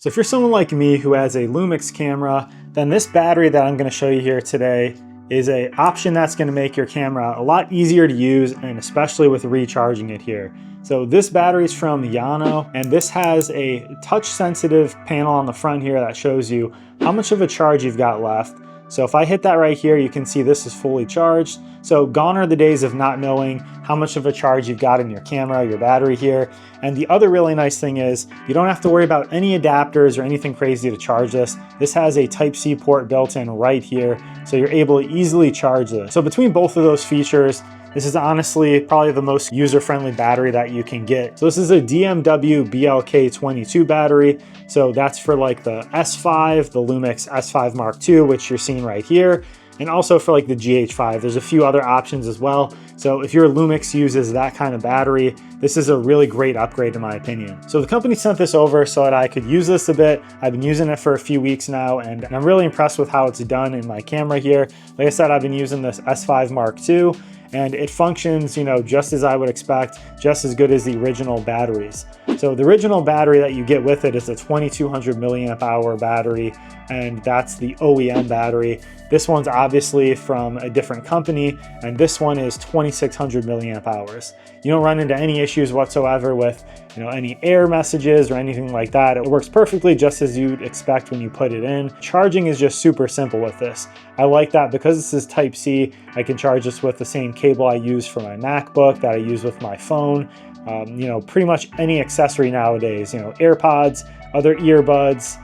So if you're someone like me who has a Lumix camera, then this battery that I'm going to show you here today is an option that's going to make your camera a lot easier to use, and especially with recharging it here. So this battery is from Llano, and this has a touch sensitive panel on the front here that shows you how much of a charge you've got left. So if I hit that right here, you can see this is fully charged. So gone are the days of not knowing how much of a charge you've got in your camera, your battery here. And the other really nice thing is you don't have to worry about any adapters or anything crazy to charge this. This has a Type-C port built in right here, so you're able to easily charge this. So between both of those features, this is honestly probably the most user-friendly battery that you can get. So this is a DMW-BLK22 battery. So that's for like the S5, the Lumix S5 Mark II, which you're seeing right here. And also for like the GH5, there's a few other options as well. So if your Lumix uses that kind of battery, this is a really great upgrade in my opinion. So the company sent this over so that I could use this a bit. I've been using it for a few weeks now, and I'm really impressed with how it's done in my camera here. Like I said, I've been using this S5 Mark II, and it functions, you know, just as I would expect, just as good as the original batteries. So the original battery that you get with it is a 2200 milliamp hour battery, and that's the OEM battery. This one's obviously from a different company, and this one is 2600 milliamp hours. You don't run into any issues whatsoever with, you know, any error messages or anything like that. It works perfectly just as you'd expect when you put it in. Charging is just super simple with this. I like that because this is Type-C, I can charge this with the same cable I use for my MacBook, that I use with my phone. You know, pretty much any accessory nowadays, you know, AirPods, other earbuds,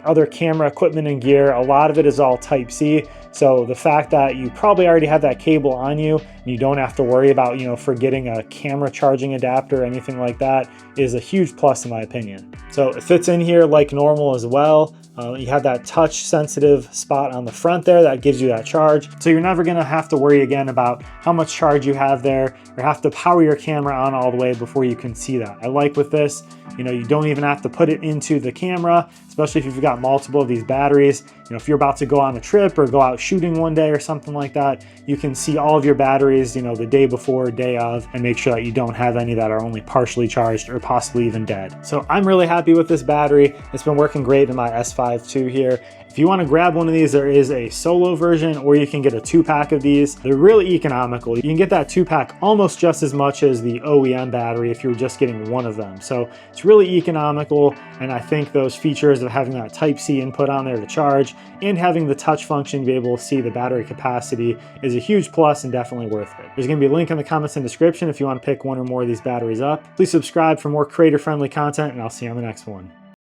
other camera equipment and gear, a lot of it is all Type-C. So the fact that you probably already have that cable on you and you don't have to worry about, you know, forgetting a camera charging adapter or anything like that is a huge plus in my opinion. So it fits in here like normal as well. You have that touch sensitive spot on the front there that gives you that charge. So you're never gonna have to worry again about how much charge you have there or have to power your camera on all the way before you can see that. I like with this, you know, you don't even have to put it into the camera, especially if you've got multiple of these batteries. You know, if you're about to go on a trip or go out shooting one day or something like that, you can see all of your batteries, you know, the day before, day of, and make sure that you don't have any that are only partially charged or possibly even dead. So I'm really happy with this battery. It's been working great in my S5 II here. If you want to grab one of these, there is a solo version, or you can get a 2-pack of these. They're really economical. You can get that 2-pack almost just as much as the OEM battery if you were just getting one of them. So it's really economical, and I think those features of having that Type-C input on there to charge and having the touch function to be able to see the battery capacity is a huge plus and definitely worth it. There's going to be a link in the comments and description if you want to pick one or more of these batteries up. Please subscribe for more creator-friendly content, and I'll see you on the next one.